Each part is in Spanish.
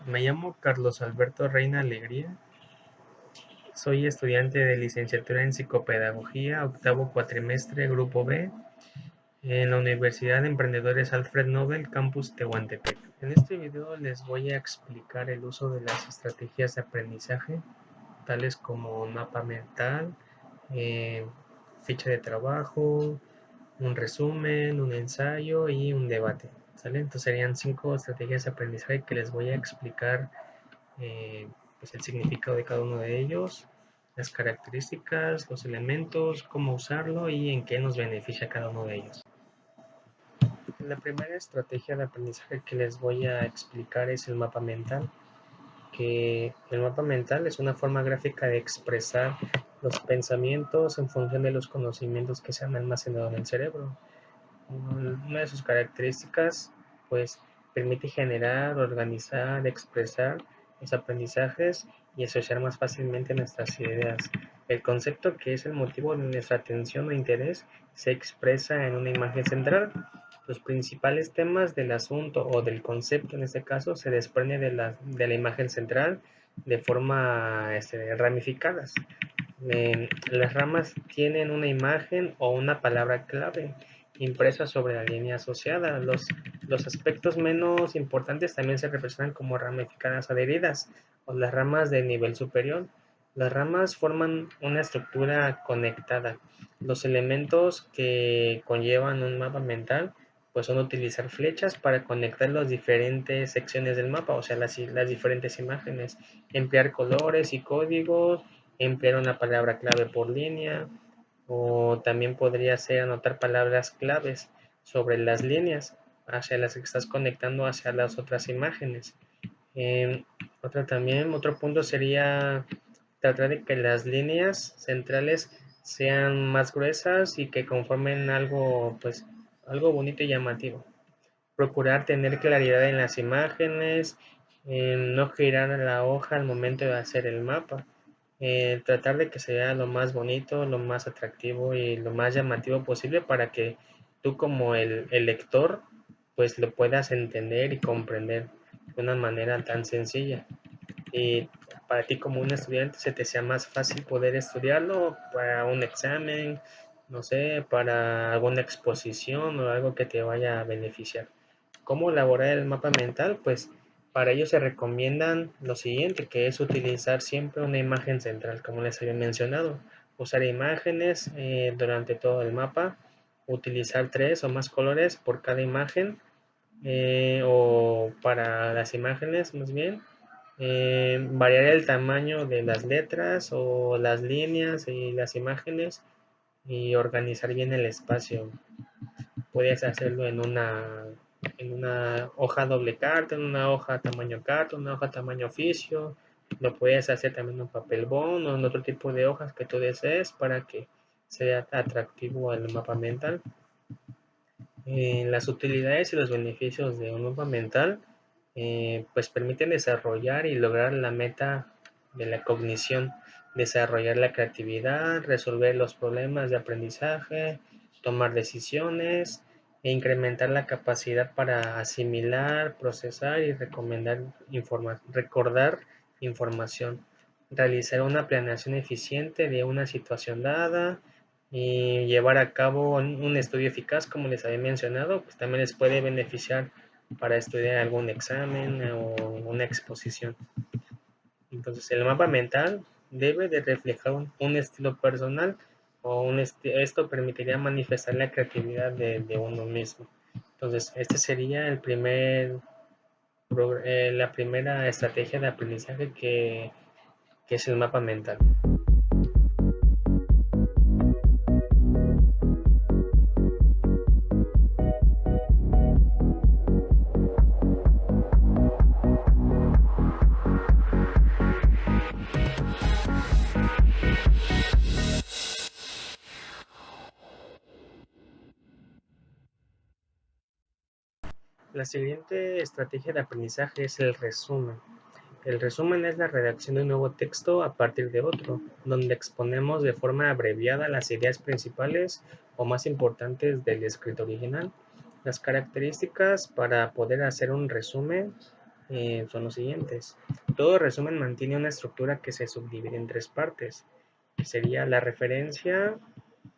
Me llamo Carlos Alberto Reina Alegría, soy estudiante de licenciatura en Psicopedagogía, octavo cuatrimestre, Grupo B, en la Universidad de Emprendedores Alfred Nobel, Campus Tehuantepec. En este video les voy a explicar el uso de las estrategias de aprendizaje, tales como un mapa mental, eh, ficha de trabajo, un resumen, un ensayo y un debate. ¿Sale? Entonces serían 5 estrategias de aprendizaje que les voy a explicar eh, pues el significado de cada uno de ellos, las características, los elementos, cómo usarlo y en qué nos beneficia cada uno de ellos. La primera estrategia de aprendizaje que les voy a explicar es el mapa mental, que el mapa mental es una forma gráfica de expresar los pensamientos en función de los conocimientos que se han almacenado en el cerebro. Una de sus características, pues, permite generar, organizar, expresar los aprendizajes y asociar más fácilmente nuestras ideas. El concepto que es el motivo de nuestra atención o interés se expresa en una imagen central. Los principales temas del asunto o del concepto en este caso se desprende de la imagen central de forma ramificadas. Las ramas tienen una imagen o una palabra clave impresa sobre la línea asociada. Los aspectos menos importantes también se representan como ramificadas adheridas o las ramas de nivel superior. Las ramas forman una estructura conectada. Los elementos que conllevan un mapa mental pues son utilizar flechas para conectar las diferentes secciones del mapa, o sea, las diferentes imágenes, emplear colores y códigos, emplear una palabra clave por línea, o también podría ser anotar palabras claves sobre las líneas hacia las que estás conectando hacia las otras imágenes. Eh, otro punto sería tratar de que las líneas centrales sean más gruesas y que conformen algo, pues, algo bonito y llamativo. Procurar tener claridad en las imágenes, no girar la hoja al momento de hacer el mapa, tratar de que sea lo más bonito, lo más atractivo y lo más llamativo posible para que tú como el lector pues lo puedas entender y comprender de una manera tan sencilla. Y para ti como un estudiante se te sea más fácil poder estudiarlo para un examen, no sé, para alguna exposición o algo que te vaya a beneficiar. ¿Cómo elaborar el mapa mental? Pues para ello se recomiendan lo siguiente, que es utilizar siempre una imagen central, como les había mencionado. Usar imágenes durante todo el mapa, utilizar 3 o más colores por cada imagen, o para las imágenes más bien, variar el tamaño de las letras o las líneas y las imágenes y organizar bien el espacio. Puedes hacerlo en una hoja doble carta, en una hoja tamaño carta, una hoja tamaño oficio. Lo puedes hacer también en papel bond o en otro tipo de hojas que tú desees para que sea atractivo al mapa mental. Las utilidades y los beneficios de un mapa mental pues permiten desarrollar y lograr la meta de la cognición, desarrollar la creatividad, resolver los problemas de aprendizaje, tomar decisiones e incrementar la capacidad para asimilar, procesar y recordar información, realizar una planeación eficiente de una situación dada y llevar a cabo un estudio eficaz, como les había mencionado, pues también les puede beneficiar para estudiar algún examen o una exposición. Entonces, el mapa mental debe de reflejar un estilo personal o esto permitiría manifestar la creatividad de uno mismo. Entonces, este sería la primera estrategia de aprendizaje que es el mapa mental. La siguiente estrategia de aprendizaje es el resumen. El resumen es la redacción de un nuevo texto a partir de otro, donde exponemos de forma abreviada las ideas principales o más importantes del escrito original. Las características para poder hacer un resumen son los siguientes. Todo resumen mantiene una estructura que se subdivide en tres partes, que sería la referencia,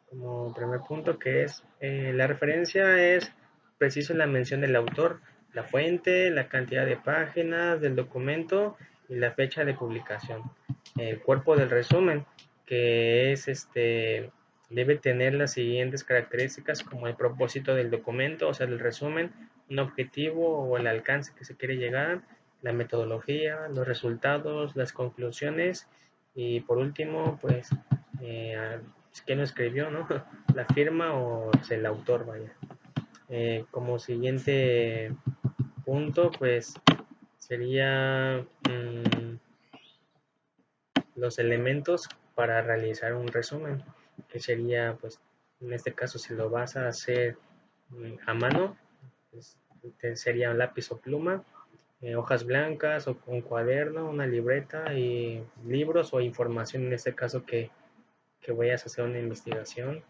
como primer punto, que es la referencia es preciso la mención del autor, la fuente, la cantidad de páginas del documento y la fecha de publicación. El cuerpo del resumen, que es debe tener las siguientes características como el propósito del documento, o sea, del resumen, un objetivo o el alcance que se quiere llegar, la metodología, los resultados, las conclusiones y por último, pues, quién lo escribió, ¿no? La firma o pues, el autor, vaya. Como siguiente punto, pues sería los elementos para realizar un resumen, que sería, pues, en este caso, si lo vas a hacer a mano, pues, sería un lápiz o pluma, hojas blancas o un cuaderno, una libreta y libros o información, en este caso que vayas a hacer una investigación.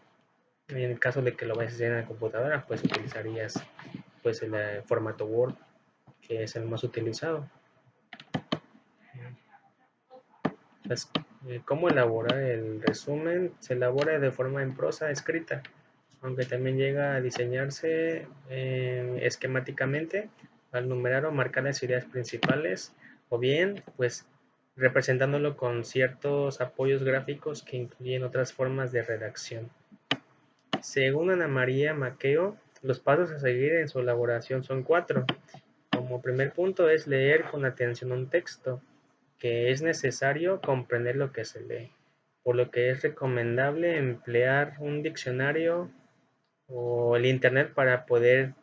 En el caso de que lo vayas a hacer en la computadora, pues utilizarías pues el formato Word, que es el más utilizado. Pues, ¿cómo elaborar el resumen? Se elabora de forma en prosa escrita, aunque también llega a diseñarse esquemáticamente al numerar o marcar las ideas principales, o bien, pues, representándolo con ciertos apoyos gráficos que incluyen otras formas de redacción. Según Ana María Maqueo, los pasos a seguir en su elaboración son 4. Como primer punto es leer con atención un texto, que es necesario comprender lo que se lee, por lo que es recomendable emplear un diccionario o el Internet para poder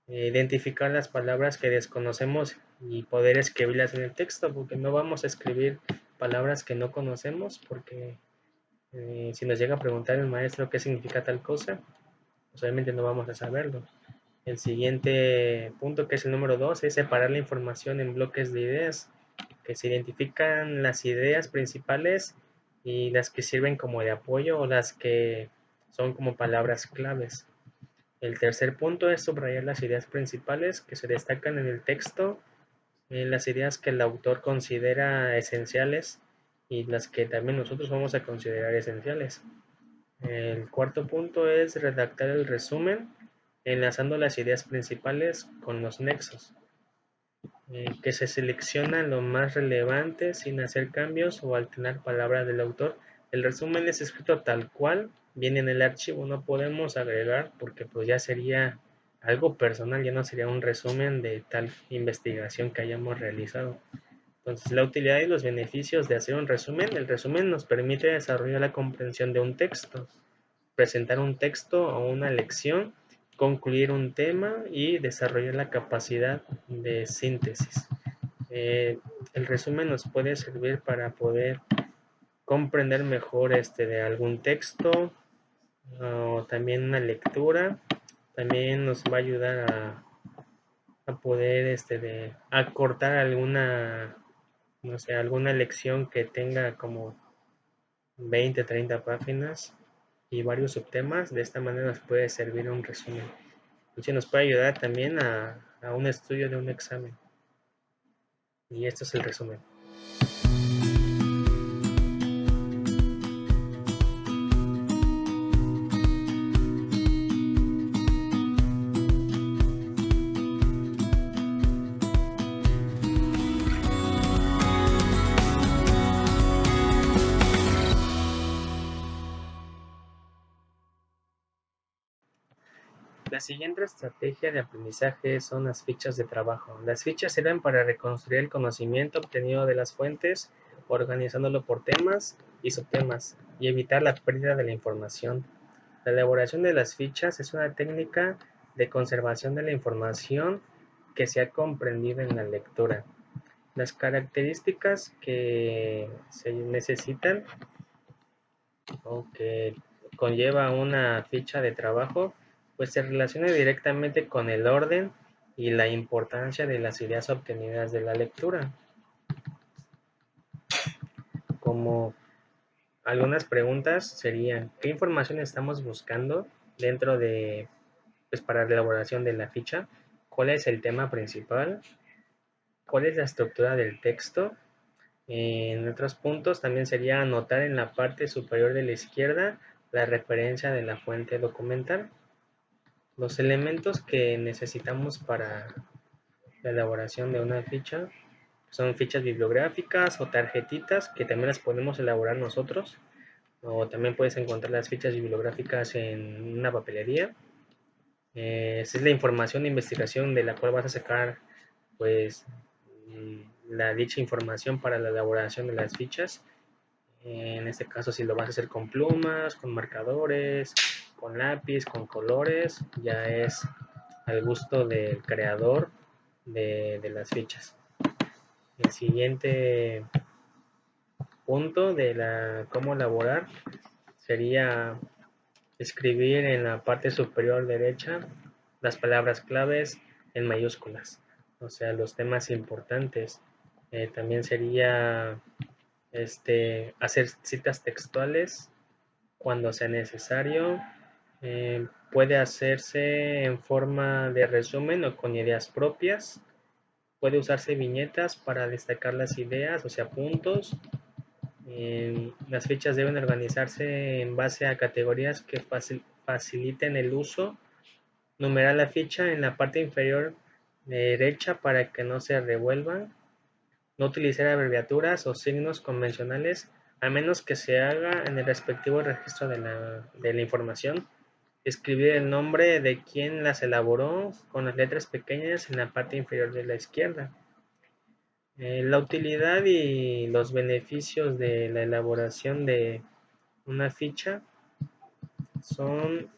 identificar las palabras que desconocemos y poder escribirlas en el texto, porque no vamos a escribir palabras que no conocemos, porque si nos llega a preguntar el maestro qué significa tal cosa, pues obviamente no vamos a saberlo. El siguiente punto, que es el número 2, es separar la información en bloques de ideas, que se identifican las ideas principales y las que sirven como de apoyo o las que son como palabras claves. El tercer punto es subrayar las ideas principales que se destacan en el texto, las ideas que el autor considera esenciales y las que también nosotros vamos a considerar esenciales. El cuarto punto es redactar el resumen, enlazando las ideas principales con los nexos, que se selecciona lo más relevante sin hacer cambios o alternar palabras del autor. El resumen es escrito tal cual viene en el archivo, no podemos agregar porque pues ya sería algo personal, ya no sería un resumen de tal investigación que hayamos realizado. Entonces, la utilidad y los beneficios de hacer un resumen. El resumen nos permite desarrollar la comprensión de un texto, presentar un texto o una lección, concluir un tema y desarrollar la capacidad de síntesis. El resumen nos puede servir para poder comprender mejor de algún texto o también una lectura. También nos va a ayudar a poder de acortar alguna, no sé, alguna lección que tenga como 20, 30 páginas y varios subtemas. De esta manera nos puede servir un resumen. Y nos puede ayudar también a un estudio de un examen. Y esto es el resumen. La siguiente estrategia de aprendizaje son las fichas de trabajo. Las fichas sirven para reconstruir el conocimiento obtenido de las fuentes, organizándolo por temas y subtemas, y evitar la pérdida de la información. La elaboración de las fichas es una técnica de conservación de la información que se ha comprendido en la lectura. Las características que se necesitan o que conlleva una ficha de trabajo, pues se relaciona directamente con el orden y la importancia de las ideas obtenidas de la lectura. Como algunas preguntas serían, ¿qué información estamos buscando dentro de, pues para la elaboración de la ficha? ¿Cuál es el tema principal? cuál es la estructura del texto. En otros puntos también sería anotar en la parte superior de la izquierda la referencia de la fuente documental. Los elementos que necesitamos para la elaboración de una ficha son fichas bibliográficas o tarjetitas que también las podemos elaborar nosotros, o también puedes encontrar las fichas bibliográficas en una papelería. Esa es la información de investigación de la cual vas a sacar pues la dicha información para la elaboración de las fichas. En este caso, si lo vas a hacer con plumas, con marcadores, con lápiz, con colores, ya es al gusto del creador de las fichas. El siguiente punto de cómo elaborar sería escribir en la parte superior derecha las palabras claves en mayúsculas, o sea, los temas importantes. También sería hacer citas textuales cuando sea necesario. Puede hacerse en forma de resumen o con ideas propias. Puede usarse viñetas para destacar las ideas, o sea, puntos. Las fichas deben organizarse en base a categorías que faciliten el uso. Numerar la ficha en la parte inferior derecha para que no se revuelvan. No utilizar abreviaturas o signos convencionales a menos que se haga en el respectivo registro de la información. Escribir el nombre de quien las elaboró con las letras pequeñas en la parte inferior de la izquierda. La utilidad y los beneficios de la elaboración de una ficha son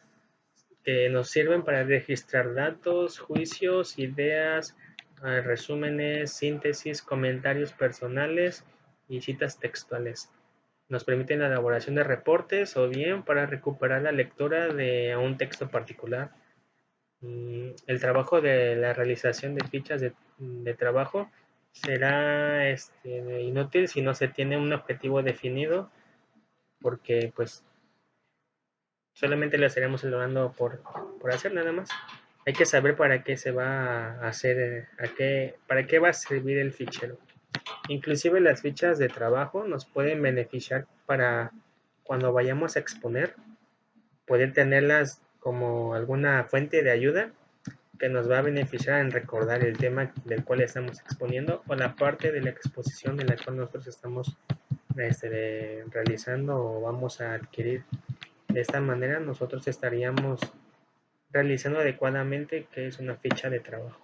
que nos sirven para registrar datos, juicios, ideas, resúmenes, síntesis, comentarios personales y citas textuales. Nos permiten la elaboración de reportes o bien para recuperar la lectura de un texto particular. El trabajo de la realización de fichas de trabajo será inútil si no se tiene un objetivo definido, porque pues solamente lo estaremos elaborando por hacer nada más. Hay que saber para qué se va a hacer, para qué va a servir el fichero. Inclusive las fichas de trabajo nos pueden beneficiar para cuando vayamos a exponer, poder tenerlas como alguna fuente de ayuda que nos va a beneficiar en recordar el tema del cual estamos exponiendo o la parte de la exposición en la cual nosotros estamos realizando o vamos a adquirir. De esta manera nosotros estaríamos realizando adecuadamente qué es una ficha de trabajo.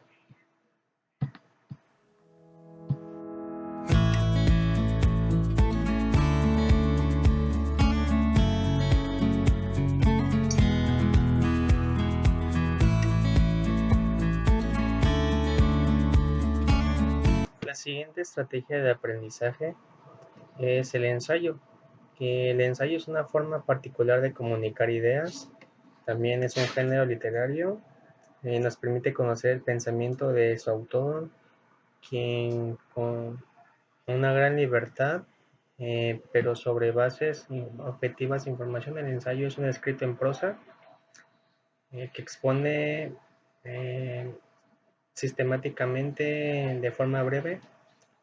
La siguiente estrategia de aprendizaje es el ensayo, que el ensayo es una forma particular de comunicar ideas, también es un género literario, nos permite conocer el pensamiento de su autor, quien con una gran libertad, pero sobre bases objetivas de información. El ensayo es un escrito en prosa que expone sistemáticamente de forma breve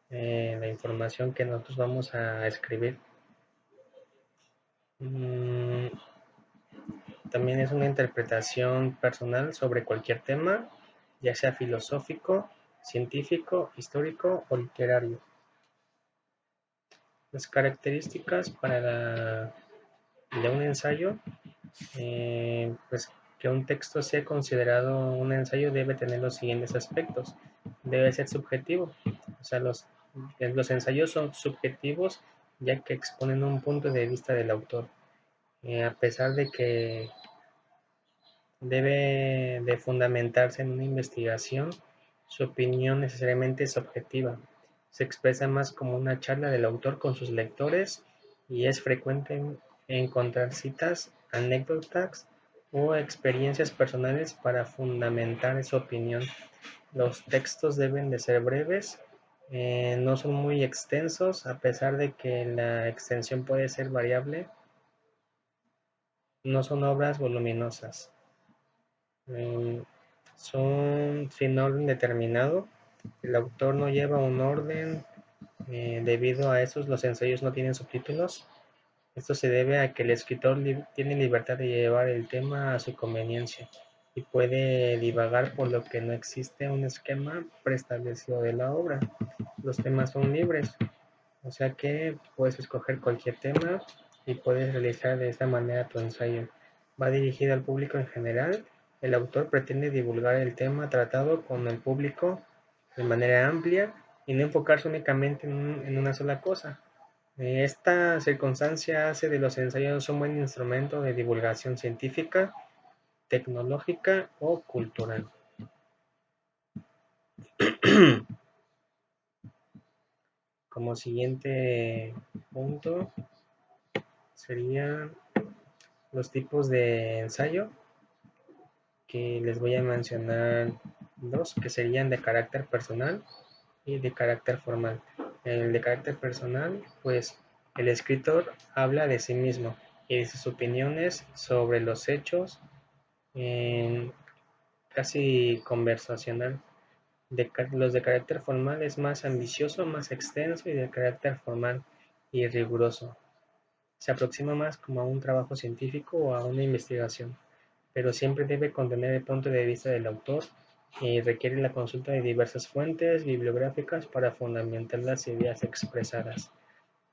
la información que nosotros vamos a escribir. También es una interpretación personal sobre cualquier tema, ya sea filosófico, científico, histórico o literario. Las características de un ensayo, pues que un texto sea considerado un ensayo debe tener los siguientes aspectos. Debe ser subjetivo, o sea, los ensayos son subjetivos ya que exponen un punto de vista del autor. A pesar de que debe de fundamentarse en una investigación, su opinión necesariamente es objetiva. Se expresa más como una charla del autor con sus lectores y es frecuente encontrar citas, anécdotas o experiencias personales para fundamentar su opinión. Los textos deben de ser breves, no son muy extensos, a pesar de que la extensión puede ser variable, no son obras voluminosas. Son sin orden determinado, El autor no lleva un orden, debido a eso los ensayos no tienen subtítulos. Esto se debe a que el escritor tiene libertad de llevar el tema a su conveniencia y puede divagar, por lo que no existe un esquema preestablecido de la obra. Los temas son libres, o sea que puedes escoger cualquier tema y puedes realizar de esta manera tu ensayo. Va dirigido al público en general. El autor pretende divulgar el tema tratado con el público de manera amplia y no enfocarse únicamente en una sola cosa. Esta circunstancia hace de los ensayos un buen instrumento de divulgación científica, tecnológica o cultural. Como siguiente punto serían los tipos de ensayo, que les voy a mencionar dos, que serían de carácter personal y de carácter formal. El de carácter personal, pues el escritor habla de sí mismo y de sus opiniones sobre los hechos, en casi conversacional. Los de carácter formal es más ambicioso, más extenso, y de carácter formal y riguroso. Se aproxima más como a un trabajo científico o a una investigación, pero siempre debe contener el punto de vista del autor y requiere la consulta de diversas fuentes bibliográficas para fundamentar las ideas expresadas.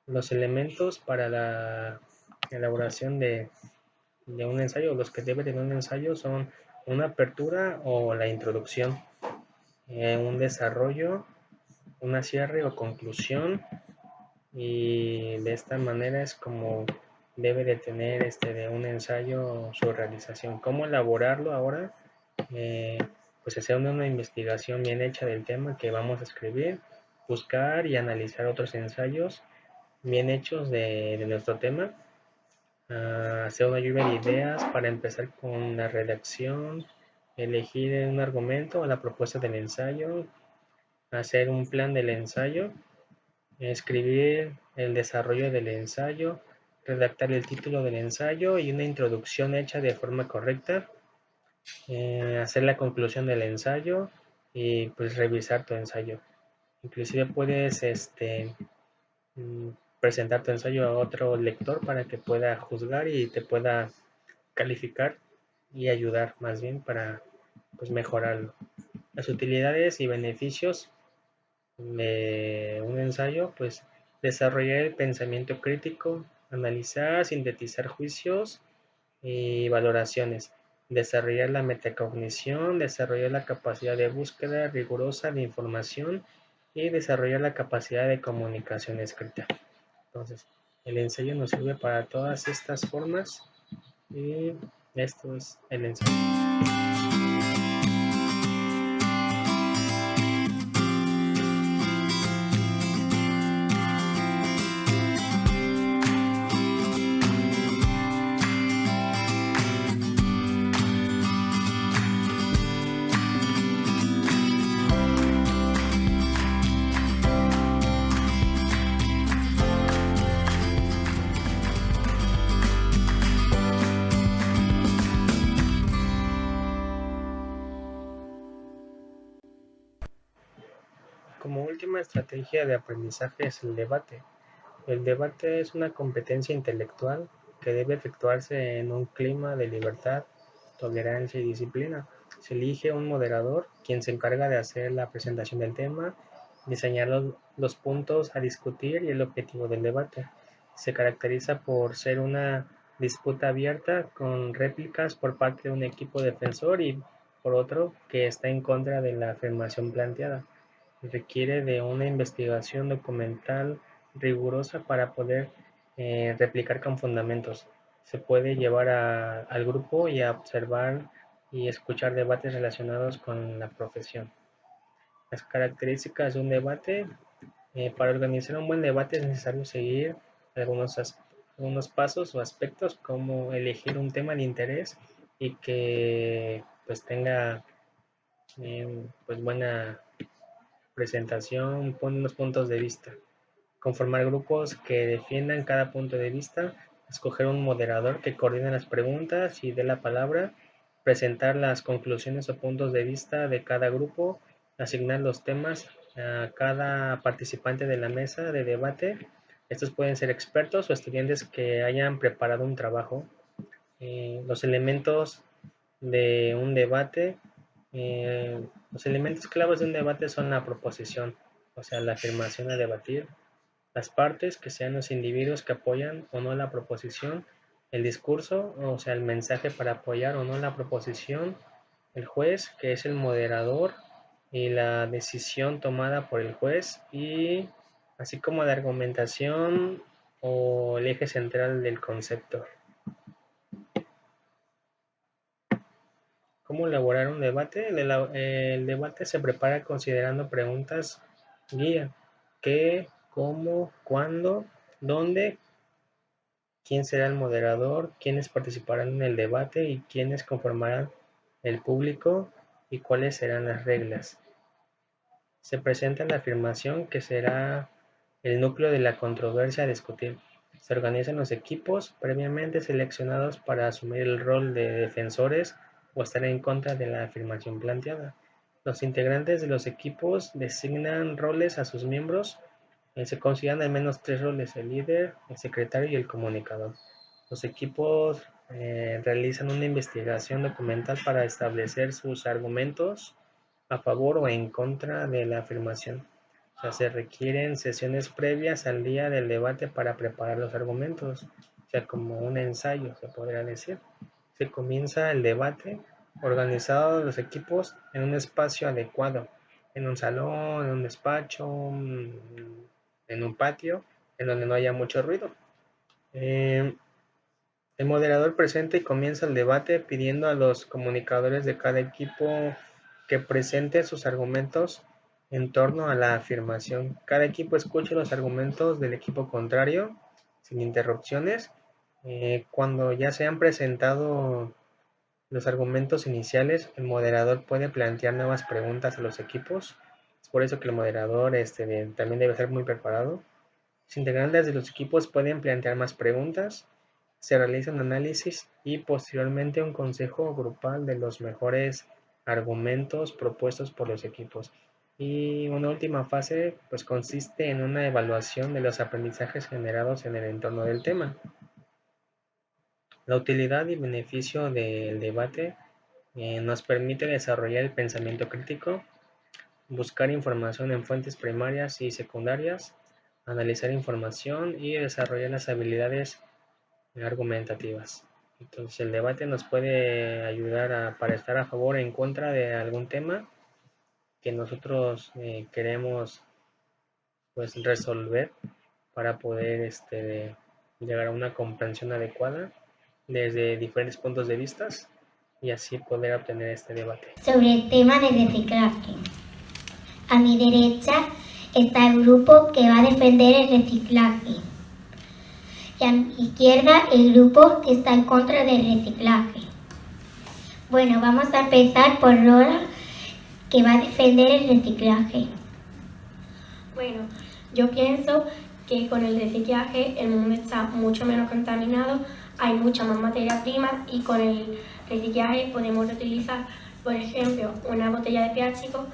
Los elementos para la elaboración de un ensayo, los que debe tener un ensayo, son una apertura o la introducción, un desarrollo, una cierre o conclusión, y de esta manera es como debe de tener de un ensayo su realización. ¿Cómo elaborarlo ahora? Eh, pues hacer una investigación bien hecha del tema que vamos a escribir, buscar y analizar otros ensayos bien hechos de nuestro tema, hacer una lluvia de ideas para empezar con la redacción, elegir un argumento o la propuesta del ensayo, hacer un plan del ensayo, escribir el desarrollo del ensayo, redactar el título del ensayo y una introducción hecha de forma correcta, hacer la conclusión del ensayo y pues revisar tu ensayo. Inclusive puedes mm, presentar tu ensayo a otro lector para que pueda juzgar y te pueda calificar y ayudar más bien para pues mejorarlo. Las utilidades y beneficios de un ensayo, pues desarrollar el pensamiento crítico, analizar, sintetizar juicios y valoraciones, desarrollar la metacognición, desarrollar la capacidad de búsqueda rigurosa de información y desarrollar la capacidad de comunicación escrita. Entonces, el ensayo nos sirve para todas estas formas y esto es el ensayo. Como última estrategia de aprendizaje es el debate. El debate es una competencia intelectual que debe efectuarse en un clima de libertad, tolerancia y disciplina. Se elige un moderador, quien se encarga de hacer la presentación del tema, diseñar los puntos a discutir y el objetivo del debate. Se caracteriza por ser una disputa abierta con réplicas por parte de un equipo defensor y por otro que está en contra de la afirmación planteada. Requiere de una investigación documental rigurosa para poder replicar con fundamentos. Se puede llevar al grupo y a observar y escuchar debates relacionados con la profesión. Las características de un debate. Para organizar un buen debate es necesario seguir algunos pasos o aspectos, como elegir un tema de interés y que pues tenga pues buena presentación, pone unos puntos de vista, conformar grupos que defiendan cada punto de vista, escoger un moderador que coordine las preguntas y dé la palabra, presentar las conclusiones o puntos de vista de cada grupo asignar los temas a cada participante de la mesa de debate. Estos pueden ser expertos o estudiantes que hayan preparado un trabajo. Los elementos de un debate, los elementos claves de un debate son la proposición, o sea, la afirmación a debatir, las partes, que sean los individuos que apoyan o no la proposición, el discurso, o sea, el mensaje para apoyar o no la proposición, el juez, que es el moderador, y la decisión tomada por el juez, y así como la argumentación o el eje central del concepto. ¿Cómo elaborar un debate? El debate se prepara considerando preguntas guía: ¿qué, cómo, cuándo, dónde, quién será el moderador, quiénes participarán en el debate y quiénes conformarán el público y cuáles serán las reglas. Se presenta la afirmación, que será el núcleo de la controversia a discutir. Se organizan los equipos previamente seleccionados para asumir el rol de defensores o estar en contra de la afirmación planteada. Los integrantes de los equipos designan roles a sus miembros. Se consideran al menos 3 roles: el líder, el secretario y el comunicador. Los equipos realizan una investigación documental para establecer sus argumentos a favor o en contra de la afirmación. O sea, se requieren sesiones previas al día del debate para preparar los argumentos, o sea, como un ensayo, se podría decir. Se comienza el debate organizado los equipos en un espacio adecuado, en un salón, en un despacho, en un patio, en donde no haya mucho ruido. El moderador presenta y comienza el debate pidiendo a los comunicadores de cada equipo que presenten sus argumentos en torno a la afirmación. Cada equipo escucha los argumentos del equipo contrario sin interrupciones. Cuando ya se han presentado los argumentos iniciales, el moderador puede plantear nuevas preguntas a los equipos. Es por eso que el moderador también debe ser muy preparado. Los integrantes de los equipos pueden plantear más preguntas. Se realiza un análisis y posteriormente un consejo grupal de los mejores argumentos propuestos por los equipos. Y una última fase pues consiste en una evaluación de los aprendizajes generados en el entorno del tema. La utilidad y beneficio del debate nos permite desarrollar el pensamiento crítico, buscar información en fuentes primarias y secundarias, analizar información y desarrollar las habilidades argumentativas. Entonces el debate nos puede ayudar para estar a favor o en contra de algún tema que nosotros queremos pues resolver para poder llegar a una comprensión adecuada desde diferentes puntos de vista y así poder obtener este debate. Sobre el tema de reciclaje. A mi derecha está el grupo que va a defender el reciclaje. Y a mi izquierda el grupo que está en contra del reciclaje. Bueno, vamos a empezar por Lola, que va a defender el reciclaje. Bueno, yo pienso que con el reciclaje el mundo está mucho menos contaminado, hay mucha más materia prima y con el reciclaje podemos reutilizar, por ejemplo, una botella de plástico